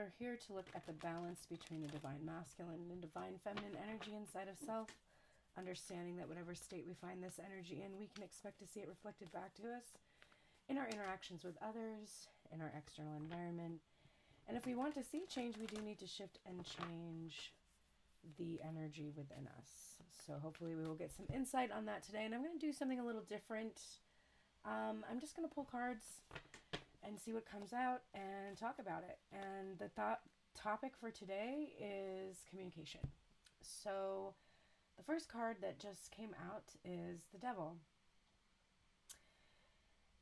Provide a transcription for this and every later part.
are here to look at the balance between the divine masculine and divine feminine energy inside of self, understanding that whatever state we find this energy in, we can expect to see it reflected back to us in our interactions with others, in our external environment. And if we want to see change, we do need to shift and change the energy within us. So hopefully we will get some insight on that today. And I'm going to do something a little different. I'm just going to pull cards and see what comes out and talk about it. And the topic for today is communication. So the first card that just came out is the Devil.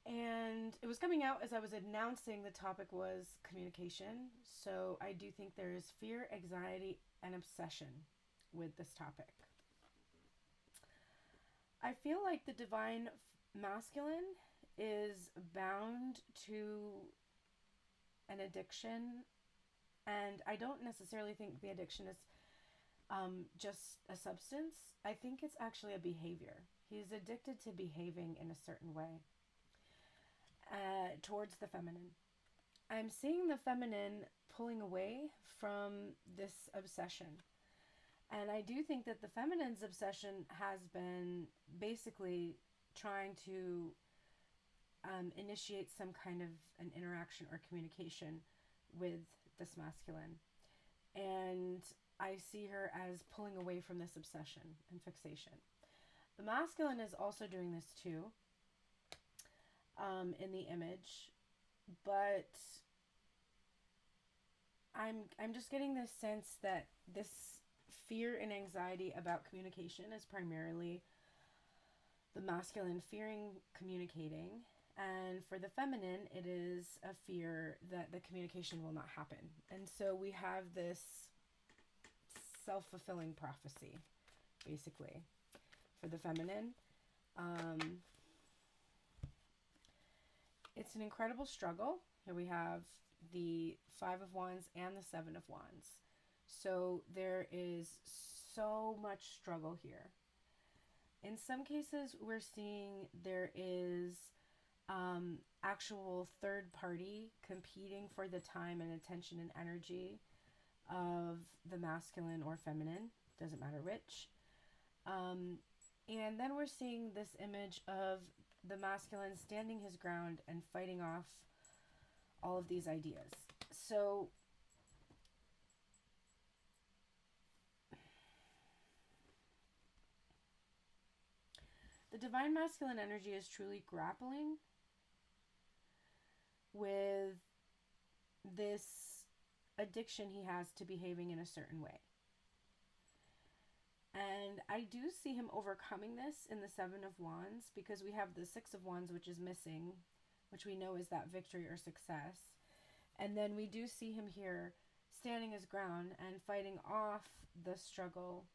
And it was coming out as I was announcing the topic was communication. So I do think there is fear, anxiety, and obsession with this topic. I feel like the divine masculine is bound to an addiction, and I don't necessarily think the addiction is just a substance. I think it's actually a behavior. He's addicted to behaving in a certain way towards the feminine. I'm seeing the feminine pulling away from this obsession. And I do think that the feminine's obsession has been basically trying to initiate some kind of an interaction or communication with this masculine. And I see her as pulling away from this obsession and fixation. The masculine is also doing this too, in the image, but I'm just getting this sense that this fear and anxiety about communication is primarily the masculine fearing communicating, and for the feminine it is a fear that the communication will not happen. And so we have this self-fulfilling prophecy basically for the feminine. It's an incredible struggle. Here we have the 5 of Wands and the 7 of Wands. So there is so much struggle here. In some cases, we're seeing there is actual third party competing for the time and attention and energy of the masculine or feminine, doesn't matter which. And then we're seeing this image of the masculine standing his ground and fighting off all of these ideas. So the divine masculine energy is truly grappling with this addiction he has to behaving in a certain way. And I do see him overcoming this in the 7 of Wands, because we have the 6 of Wands, which is missing, which we know is that victory or success. And then we do see him here standing his ground and fighting off the struggle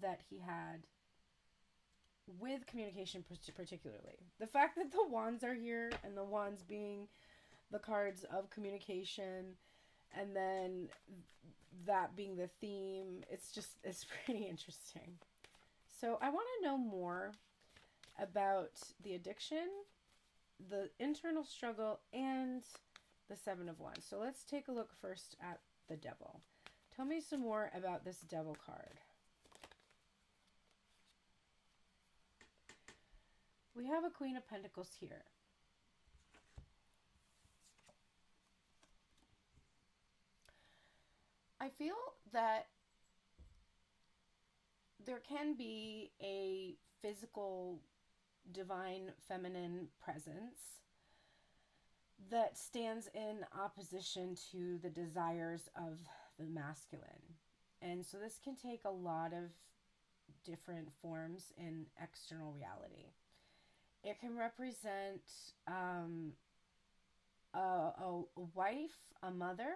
that he had with communication particularly. The fact that the Wands are here, and the Wands being the cards of communication, and then that being the theme, it's pretty interesting. So I want to know more about the addiction, the internal struggle, and the 7 of Wands. So let's take a look first at the Devil. Tell me some more about this Devil card. We have a Queen of Pentacles here. I feel that there can be a physical divine feminine presence that stands in opposition to the desires of the masculine. And so this can take a lot of different forms in external reality. It can represent a wife, a mother.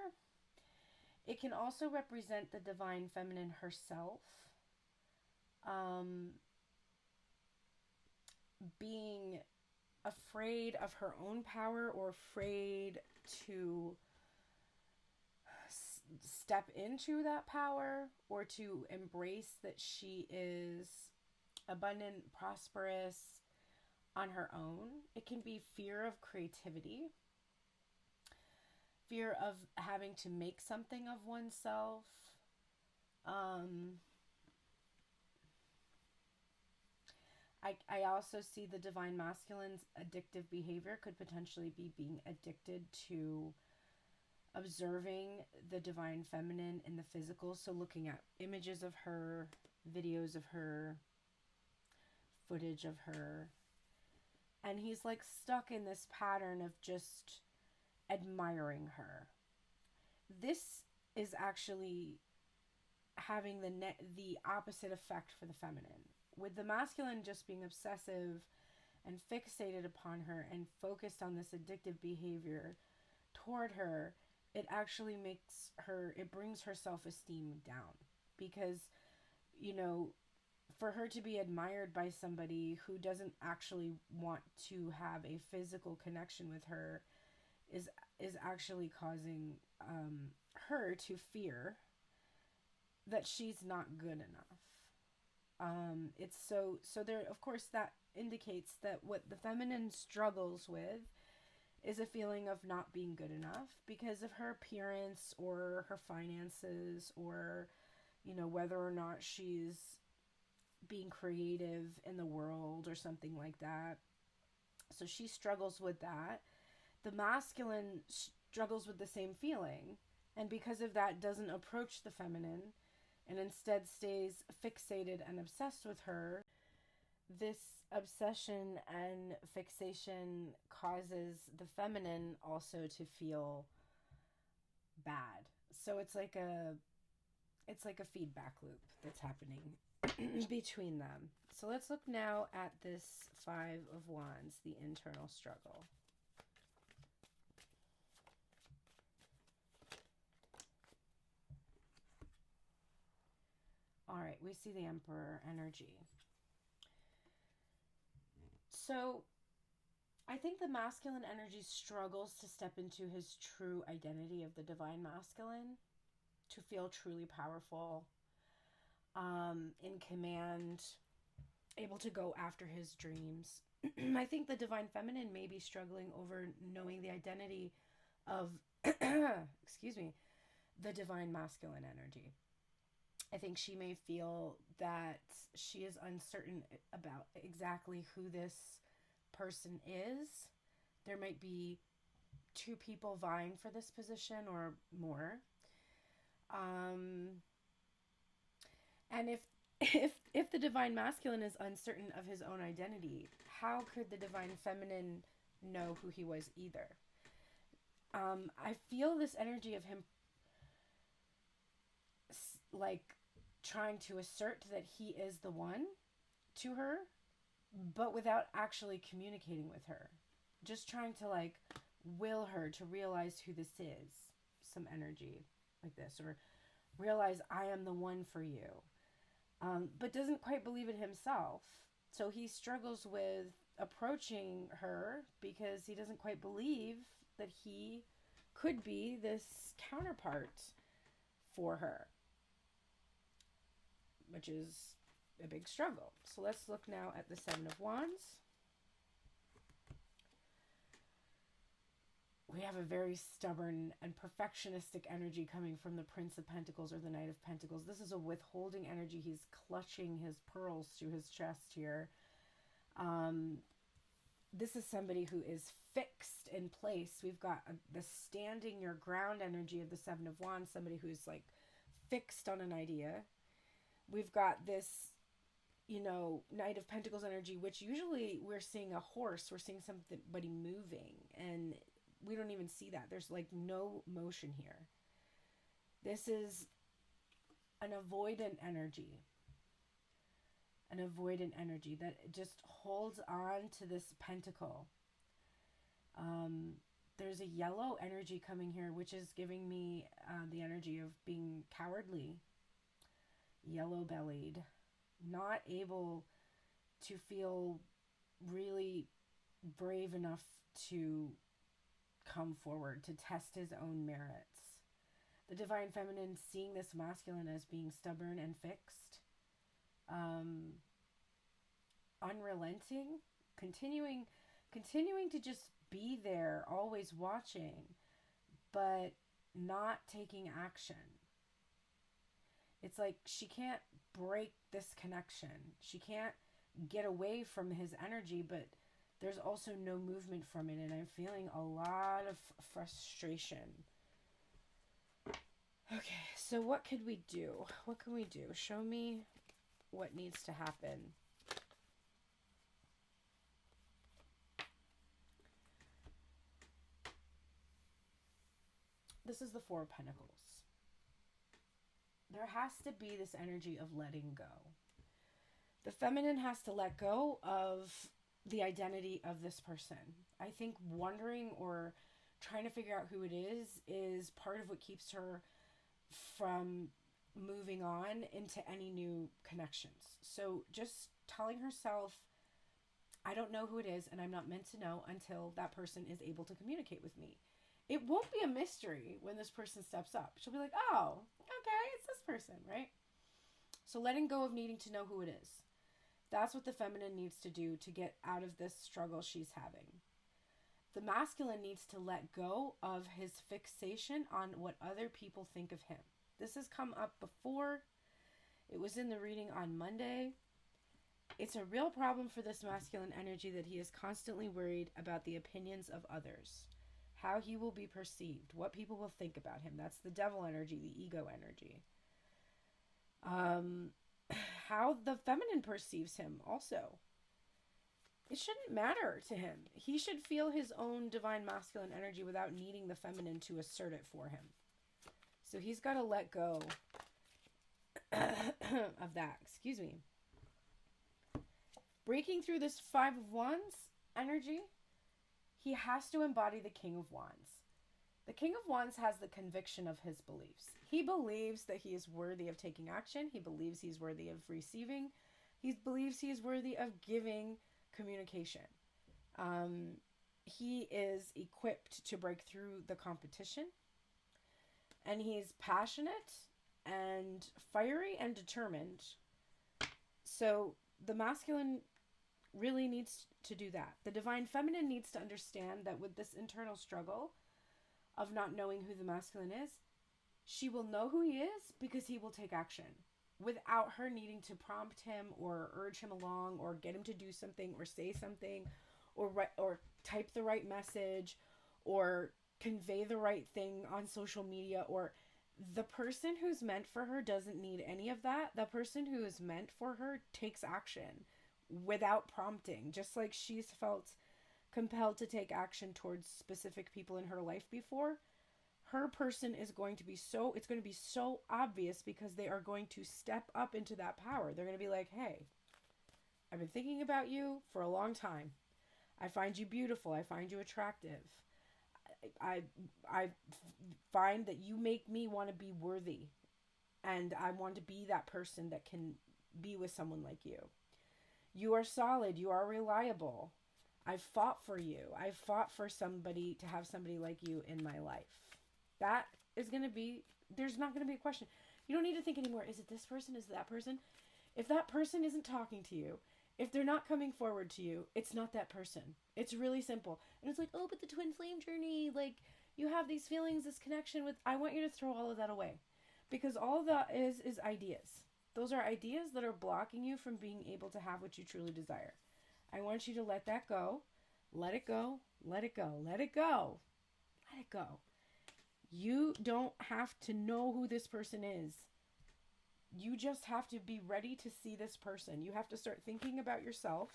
It can also represent the divine feminine herself, being afraid of her own power, or afraid to step into that power, or to embrace that she is abundant, prosperous on her own. It can be fear of creativity. fear of having to make something of oneself. I also see the divine masculine's addictive behavior could potentially be being addicted to observing the divine feminine in the physical. So looking at images of her, videos of her, footage of her. And he's like stuck in this pattern of just admiring her. This is actually having the opposite effect for the feminine. With the masculine just being obsessive and fixated upon her and focused on this addictive behavior toward her, it actually brings her self-esteem down. Because, for her to be admired by somebody who doesn't actually want to have a physical connection with her is actually causing her to fear that she's not good enough. It's so there, of course, that indicates that what the feminine struggles with is a feeling of not being good enough because of her appearance or her finances, or whether or not she's being creative in the world or something like that. So she struggles with that. The masculine struggles with the same feeling, and because of that doesn't approach the feminine and instead stays fixated and obsessed with her. This obsession and fixation causes the feminine also to feel bad. So it's like a feedback loop that's happening between them. So let's look now at this Five of Wands, the internal struggle. All right, we see the Emperor energy. So I think the masculine energy struggles to step into his true identity of the divine masculine, to feel truly powerful, in command, able to go after his dreams. I think the divine feminine may be struggling over knowing the identity of, the divine masculine energy. I think she may feel that she is uncertain about exactly who this person is. There might be two people vying for this position or more. And if the divine masculine is uncertain of his own identity, how could the divine feminine know who he was either? I feel this energy of him like trying to assert that he is the one to her, but without actually communicating with her. Just trying to like will her to realize who this is. Some energy like this, or realize I am the one for you. But doesn't quite believe it himself. So he struggles with approaching her because he doesn't quite believe that he could be this counterpart for her, which is a big struggle. So let's look now at the Seven of Wands. We have a very stubborn and perfectionistic energy coming from the Prince of Pentacles or the Knight of Pentacles. This is a withholding energy. He's clutching his pearls to his chest here. This is somebody who is fixed in place. We've got the standing your ground energy of the Seven of Wands, somebody who's like fixed on an idea. We've got this, Knight of Pentacles energy, which usually we're seeing a horse, we're seeing somebody moving, and we don't even see that. There's like no motion here. This is an avoidant energy. An avoidant energy that just holds on to this pentacle. There's a yellow energy coming here, which is giving me the energy of being cowardly, yellow-bellied, not able to feel really brave enough to come forward, to test his own merits. The divine feminine seeing this masculine as being stubborn and fixed, unrelenting, continuing to just be there, always watching, but not taking action. It's like she can't break this connection. She can't get away from his energy, but there's also no movement from it, and I'm feeling a lot of frustration. Okay, so what could we do? What can we do? Show me what needs to happen. This is the Four of Pentacles. There has to be this energy of letting go. The feminine has to let go of the identity of this person. I think wondering or trying to figure out who it is part of what keeps her from moving on into any new connections. So just telling herself, I don't know who it is, and I'm not meant to know until that person is able to communicate with me. It won't be a mystery when this person steps up. She'll be like, oh, okay, it's this person, right? So letting go of needing to know who it is. That's what the feminine needs to do to get out of this struggle she's having. The masculine needs to let go of his fixation on what other people think of him. This has come up before. It was in the reading on Monday. It's a real problem for this masculine energy that he is constantly worried about the opinions of others, how he will be perceived, what people will think about him. That's the devil energy, the ego energy. How the feminine perceives him also. It shouldn't matter to him. He should feel his own divine masculine energy without needing the feminine to assert it for him. So he's got to let go of that. Excuse me. Breaking through this Five of Wands energy, he has to embody the King of Wands. The King of Wands has the conviction of his beliefs. He believes that he is worthy of taking action. He believes he's worthy of receiving. He believes he is worthy of giving communication. He is equipped to break through the competition. And he's passionate and fiery and determined. So the masculine really needs to do that. The divine feminine needs to understand that with this internal struggle of not knowing who the masculine is, she will know who he is because he will take action without her needing to prompt him or urge him along or get him to do something or say something or type the right message or convey the right thing on social media. Or the person who's meant for her doesn't need any of that. The person who is meant for her takes action without prompting, just like she's felt compelled to take action towards specific people in her life before. Her person is going to be it's going to be so obvious because they are going to step up into that power. They're going to be like, hey, I've been thinking about you for a long time. I find you beautiful. I find you attractive. I find that you make me want to be worthy. And I want to be that person that can be with someone like you. You are solid. You are reliable. I've fought for you. I've fought for somebody to have somebody like you in my life. That is going to be, there's not going to be a question. You don't need to think anymore. Is it this person? Is it that person? If that person isn't talking to you, if they're not coming forward to you, it's not that person. It's really simple. And it's like, oh, but the twin flame journey, like you have these feelings, this connection with, I want you to throw all of that away. Because all of that is ideas. Those are ideas that are blocking you from being able to have what you truly desire. I want you to let that go. Let it go. Let it go. Let it go. Let it go. You don't have to know who this person is. You just have to be ready to see this person. You have to start thinking about yourself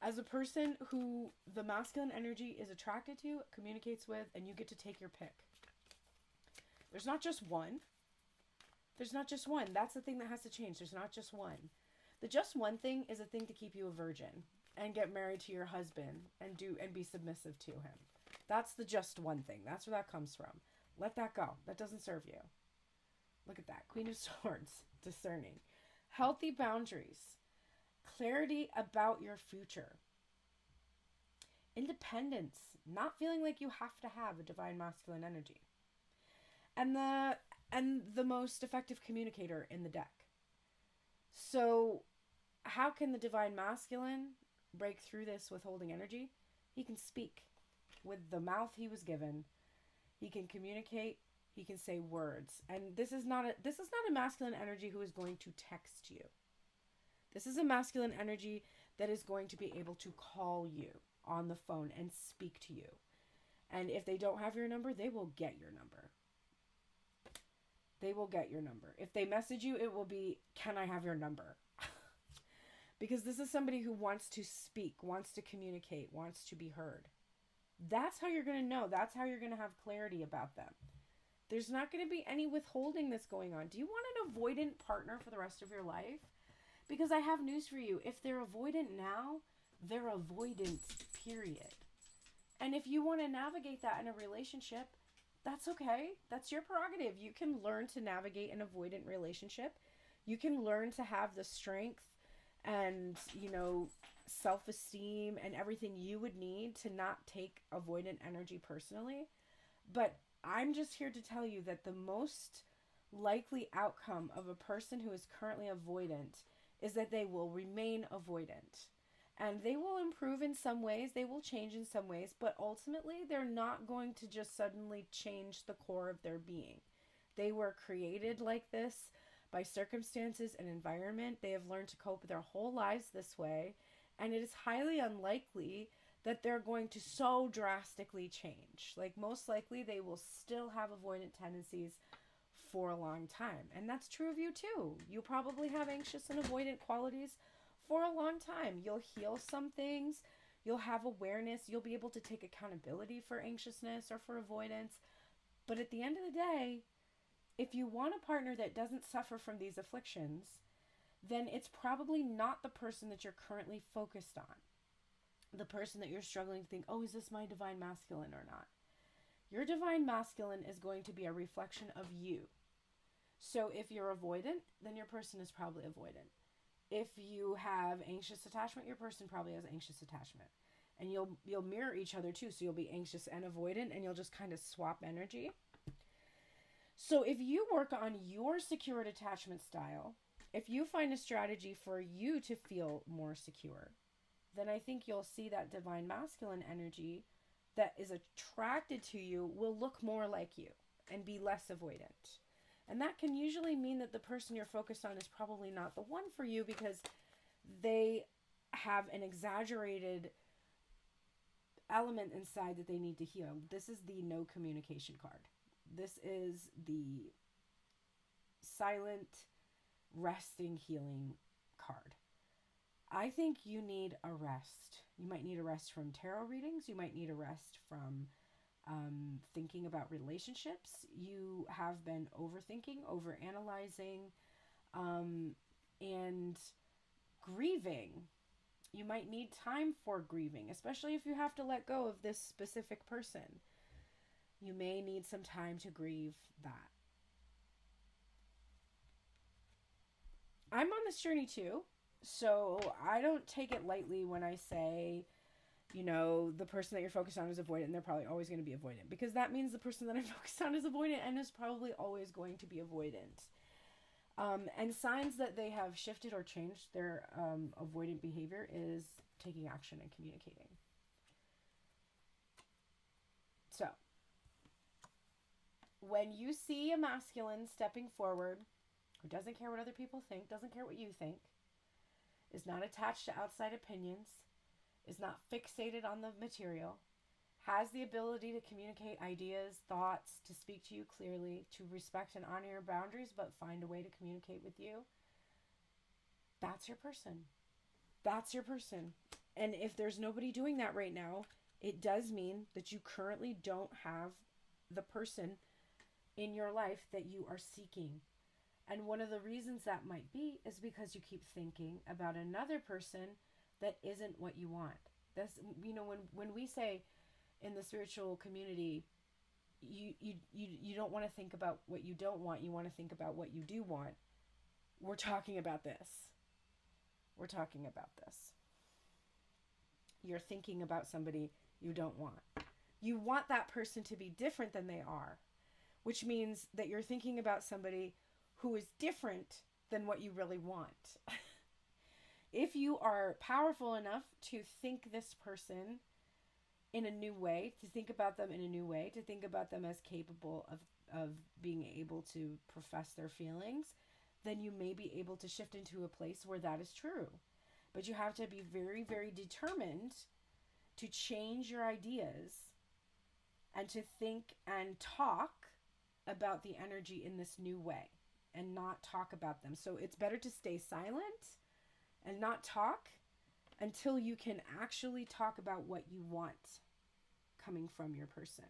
as a person who the masculine energy is attracted to, communicates with, and you get to take your pick. There's not just one. There's not just one. That's the thing that has to change. There's not just one. The just one thing is a thing to keep you a virgin and get married to your husband and be submissive to him. That's the just one thing. That's where that comes from. Let that go. That doesn't serve you. Look at that. Queen of Swords. Discerning. Healthy boundaries. Clarity about your future. Independence. Not feeling like you have to have a divine masculine energy. And the most effective communicator in the deck. So how can the divine masculine break through this withholding energy? He can speak with the mouth he was given He can communicate. He can say words. And this is not a masculine energy who is going to text you. This is a masculine energy that is going to be able to call you on the phone and speak to you. And if they don't have your number, they will get your number. They will get your number. If they message you, it will be, can I have your number? Because this is somebody who wants to speak, wants to communicate, wants to be heard. That's how you're going to know. That's how you're going to have clarity about them. There's not going to be any withholding that's going on. Do you want an avoidant partner for the rest of your life? Because I have news for you. If they're avoidant now, they're avoidant, period. And if you want to navigate that in a relationship, that's okay. That's your prerogative. You can learn to navigate an avoidant relationship. You can learn to have the strength and, self-esteem and everything you would need to not take avoidant energy personally. But I'm just here to tell you that the most likely outcome of a person who is currently avoidant is that they will remain avoidant. And they will improve in some ways, they will change in some ways, but ultimately they're not going to just suddenly change the core of their being. They were created like this by circumstances and environment. They have learned to cope their whole lives this way, and it is highly unlikely that they're going to so drastically change. Like, most likely they will still have avoidant tendencies for a long time. And that's true of you too. You probably have anxious and avoidant qualities for a long time. You'll heal some things. You'll have awareness. You'll be able to take accountability for anxiousness or for avoidance. But at the end of the day, if you want a partner that doesn't suffer from these afflictions, then it's probably not the person that you're currently focused on. The person that you're struggling to think, oh, is this my divine masculine or not? Your divine masculine is going to be a reflection of you. So if you're avoidant, then your person is probably avoidant. If you have anxious attachment, your person probably has anxious attachment. And you'll mirror each other too. So you'll be anxious and avoidant, and you'll just kind of swap energy. So if you work on your secure attachment style, if you find a strategy for you to feel more secure, then I think you'll see that divine masculine energy that is attracted to you will look more like you and be less avoidant. And that can usually mean that the person you're focused on is probably not the one for you, because they have an exaggerated element inside that they need to heal. This is the no communication card. This is the silent, resting, healing card. I think you need a rest. You might need a rest from tarot readings. You might need a rest from thinking about relationships. You have been overthinking, overanalyzing, and grieving. You might need time for grieving, especially if you have to let go of this specific person. You may need some time to grieve that. I'm on this journey too, so I don't take it lightly when I say, the person that you're focused on is avoidant, and they're probably always going to be avoidant, because that means the person that I'm focused on is avoidant and is probably always going to be avoidant. And signs that they have shifted or changed their avoidant behavior is taking action and communicating. So, when you see a masculine stepping forward, who doesn't care what other people think, doesn't care what you think, is not attached to outside opinions, is not fixated on the material, has the ability to communicate ideas, thoughts, to speak to you clearly, to respect and honor your boundaries, but find a way to communicate with you, that's your person. That's your person. And if there's nobody doing that right now, it does mean that you currently don't have the person in your life that you are seeking. And one of the reasons that might be is because you keep thinking about another person that isn't what you want. That's, when we say in the spiritual community, you don't want to think about what you don't want, you want to think about what you do want. We're talking about this. We're talking about this. You're thinking about somebody you don't want. You want that person to be different than they are, which means that you're thinking about somebody who is different than what you really want. If you are powerful enough to think this person in a new way, to think about them in a new way, to think about them as capable of being able to profess their feelings, then you may be able to shift into a place where that is true. But you have to be very, very determined to change your ideas and to think and talk about the energy in this new way and not talk about them. So it's better to stay silent and not talk until you can actually talk about what you want coming from your person.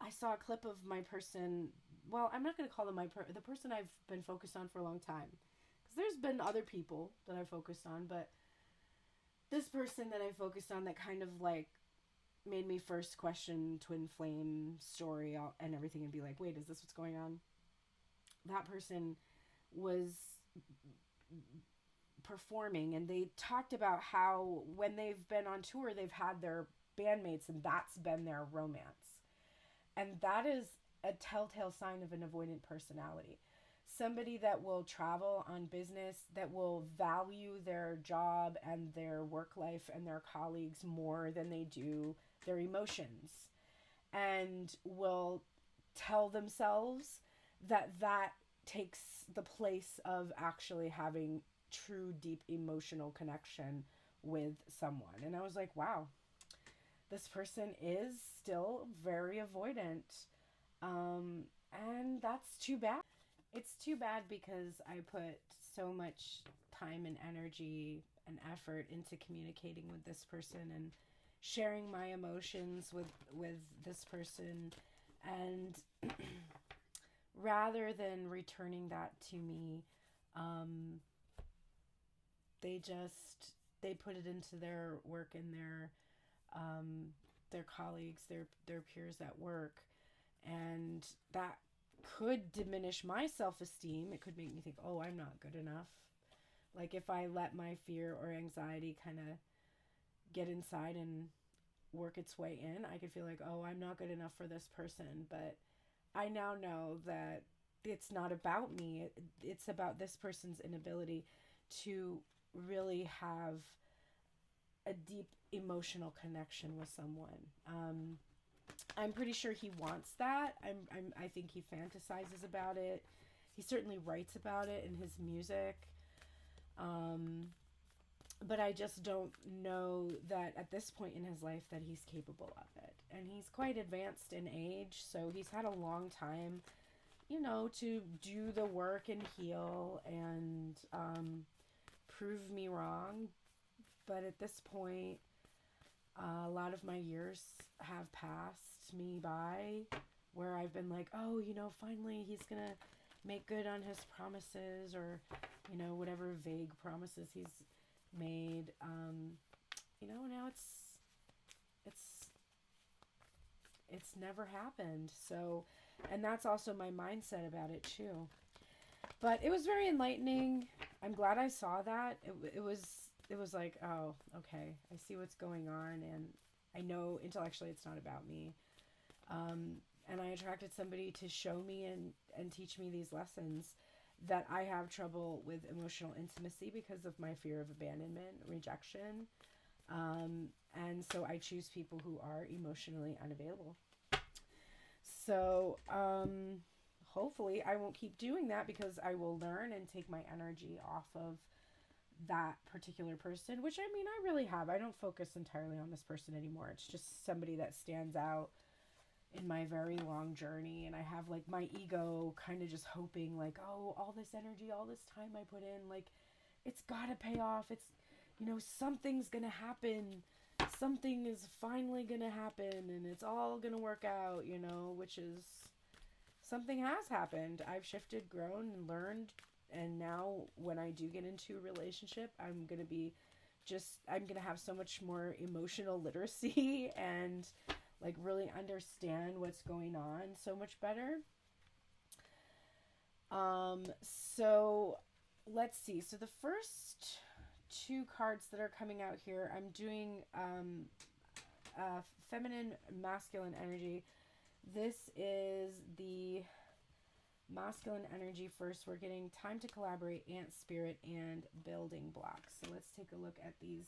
I saw a clip of my person. Well, I'm not going to call them the person I've been focused on for a long time, because there's been other people that I focused on, but this person that I focused on that kind of like made me first question twin flame story and everything and be like, wait, is this what's going on? That person was performing, and they talked about how when they've been on tour, they've had their bandmates and that's been their romance. And that is a telltale sign of an avoidant personality. Somebody that will travel on business, that will value their job and their work life and their colleagues more than they do their emotions, and will tell themselves that that takes the place of actually having true deep emotional connection with someone. And I was like, wow, this person is still very avoidant, and that's too bad. It's too bad, because I put so much time and energy and effort into communicating with this person and sharing my emotions with this person, and rather than returning that to me, they put it into their work and their colleagues, their peers at work, and that could diminish my self-esteem. It could make me think, oh, I'm not good enough. Like if I let my fear or anxiety kind of get inside and work its way in, I could feel like, oh, I'm not good enough for this person. But I now know that it's not about me. It's about this person's inability to really have a deep emotional connection with someone. I'm pretty sure he wants that. I think he fantasizes about it. He certainly writes about it in his music. But I just don't know that at this point in his life that he's capable of it. And he's quite advanced in age, so he's had a long time, to do the work and heal and prove me wrong. But at this point, a lot of my years have passed me by where I've been like, oh, finally he's going to make good on his promises, or, whatever vague promises he's made. Now it's never happened. So, and that's also my mindset about it too. But it was very enlightening. I'm glad I saw that. It was like, oh, okay, I see what's going on, and I know intellectually it's not about me. And I attracted somebody to show me and teach me these lessons, that I have trouble with emotional intimacy because of my fear of abandonment, rejection. And so I choose people who are emotionally unavailable. So hopefully I won't keep doing that, because I will learn and take my energy off of that particular person, which I really have. I don't focus entirely on this person anymore. It's just somebody that stands out in my very long journey, and I have like my ego kind of just hoping like, oh, all this energy, all this time I put in, like it's gotta pay off. It's, something's gonna happen. Something is finally gonna happen, and it's all gonna work out, which is, something has happened. I've shifted, grown, and learned. And now when I do get into a relationship, I'm going to have so much more emotional literacy and like really understand what's going on so much better. So let's see. So the first two cards that are coming out here, I'm doing feminine, masculine energy. This is the masculine energy first. We're getting time to collaborate, ant spirit, and building blocks. So let's take a look at these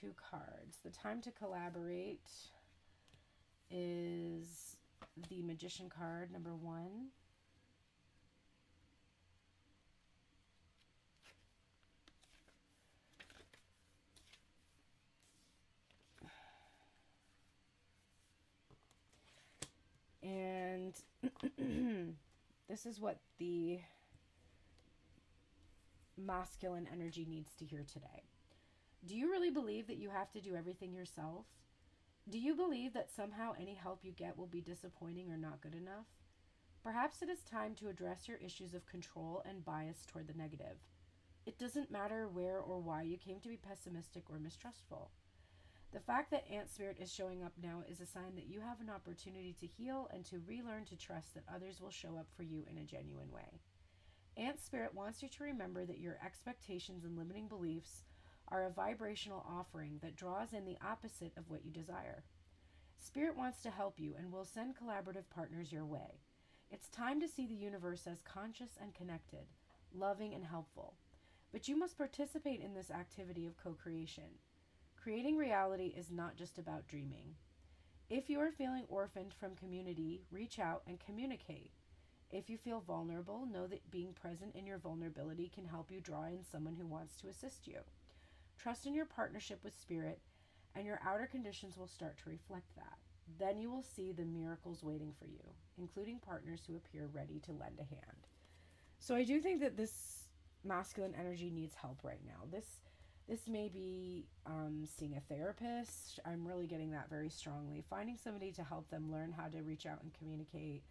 2 cards. The time to collaborate is the Magician card, number 1. And this is what the masculine energy needs to hear today. Do you really believe that you have to do everything yourself? Do you believe that somehow any help you get will be disappointing or not good enough? Perhaps it is time to address your issues of control and bias toward the negative. It doesn't matter where or why you came to be pessimistic or mistrustful. The fact that Ant Spirit is showing up now is a sign that you have an opportunity to heal and to relearn to trust that others will show up for you in a genuine way. Ant Spirit wants you to remember that your expectations and limiting beliefs are a vibrational offering that draws in the opposite of what you desire. Spirit wants to help you and will send collaborative partners your way. It's time to see the universe as conscious and connected, loving and helpful. But you must participate in this activity of co-creation. Creating reality is not just about dreaming. If you are feeling orphaned from community, reach out and communicate. If you feel vulnerable, know that being present in your vulnerability can help you draw in someone who wants to assist you. Trust in your partnership with Spirit, and your outer conditions will start to reflect that. Then you will see the miracles waiting for you, including partners who appear ready to lend a hand. So I do think that this masculine energy needs help right now. This may be seeing a therapist. I'm really getting that very strongly. Finding somebody to help them learn how to reach out and communicate,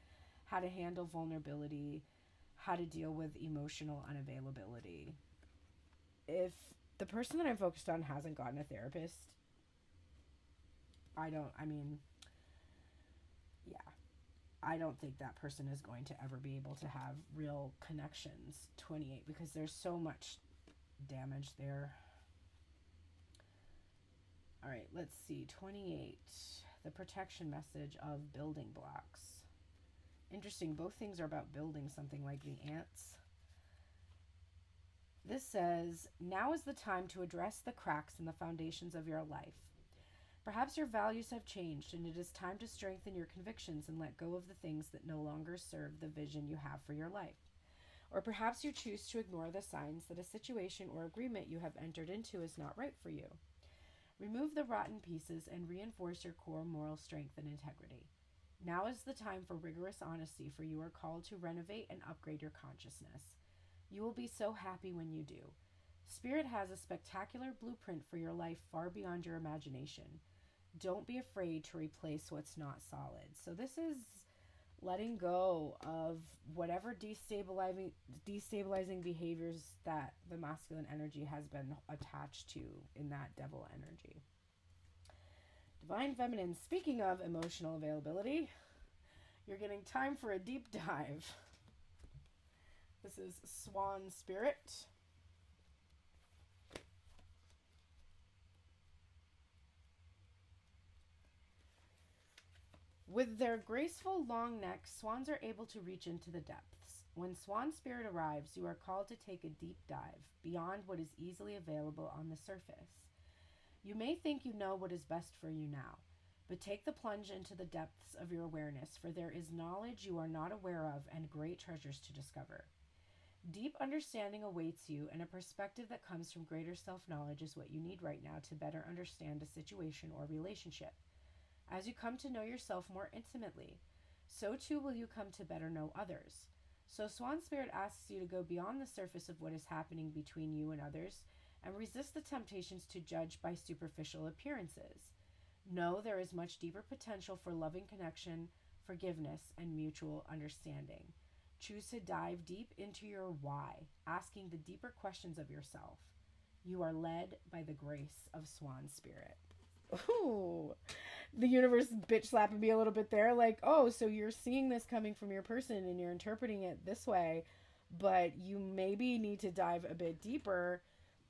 how to handle vulnerability, how to deal with emotional unavailability. If the person that I'm focused on hasn't gotten a therapist, I don't think that person is going to ever be able to have real connections. 28, because there's so much damage there. All right, let's see. 28, the protection message of building blocks. Interesting, both things are about building something, like the ants. This says, now is the time to address the cracks in the foundations of your life. Perhaps your values have changed, and it is time to strengthen your convictions and let go of the things that no longer serve the vision you have for your life. Or perhaps you choose to ignore the signs that a situation or agreement you have entered into is not right for you. Remove the rotten pieces and reinforce your core moral strength and integrity. Now is the time for rigorous honesty, for you are called to renovate and upgrade your consciousness. You will be so happy when you do. Spirit has a spectacular blueprint for your life far beyond your imagination. Don't be afraid to replace what's not solid. So this is letting go of whatever destabilizing behaviors that the masculine energy has been attached to in that devil energy. Divine Feminine, speaking of emotional availability, you're getting time for a deep dive. This is Swan Spirit. With their graceful long necks, swans are able to reach into the depths. When Swan Spirit arrives, you are called to take a deep dive beyond what is easily available on the surface. You may think you know what is best for you now, but take the plunge into the depths of your awareness, for there is knowledge you are not aware of and great treasures to discover. Deep understanding awaits you, and a perspective that comes from greater self-knowledge is what you need right now to better understand a situation or relationship. As you come to know yourself more intimately, so too will you come to better know others. So Swan Spirit asks you to go beyond the surface of what is happening between you and others and resist the temptations to judge by superficial appearances. No, there is much deeper potential for loving connection, forgiveness, and mutual understanding. Choose to dive deep into your why, asking the deeper questions of yourself. You are led by the grace of Swan Spirit. Ooh, the universe bitch slapping me a little bit there. Like, oh, so you're seeing this coming from your person and you're interpreting it this way, but you maybe need to dive a bit deeper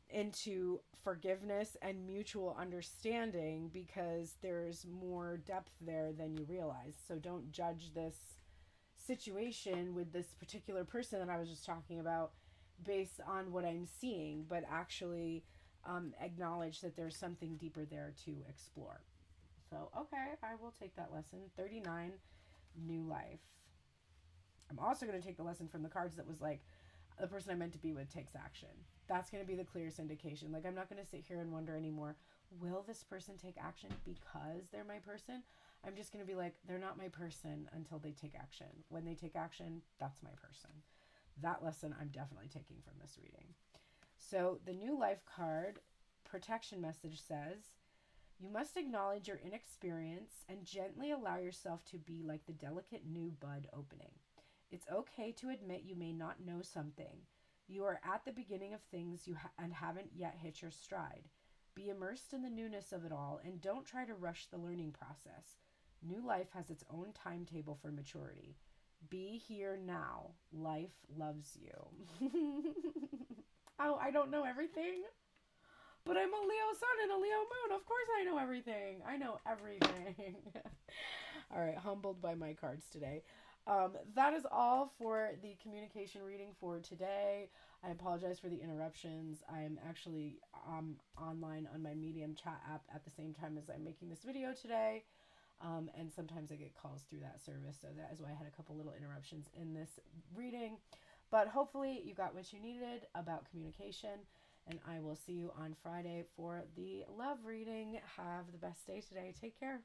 into forgiveness and mutual understanding, because there's more depth there than you realize. So don't judge this situation with this particular person that I was just talking about based on what I'm seeing, but actually acknowledge that there's something deeper there to explore. So, okay, I will take that lesson. 39, new life. I'm also going to take the lesson from the cards that was like, the person I meant to be with takes action. That's going to be the clearest indication. Like, I'm not going to sit here and wonder anymore, will this person take action because they're my person? I'm just going to be like, they're not my person until they take action. When they take action, that's my person. That lesson I'm definitely taking from this reading. So the new life card protection message says, you must acknowledge your inexperience and gently allow yourself to be like the delicate new bud opening. It's okay to admit you may not know something. You are at the beginning of things and haven't yet hit your stride. Be immersed in the newness of it all and don't try to rush the learning process. New life has its own timetable for maturity. Be here now. Life loves you. Oh, I don't know everything, but I'm a Leo sun and a Leo moon. Of course I know everything. I know everything. All right, humbled by my cards today. That is all for the communication reading for today. I apologize for the interruptions. I'm actually online on my Medium chat app at the same time as I'm making this video today. And sometimes I get calls through that service, so that is why I had a couple little interruptions in this reading. But hopefully you got what you needed about communication, and I will see you on Friday for the love reading. Have the best day today. Take care.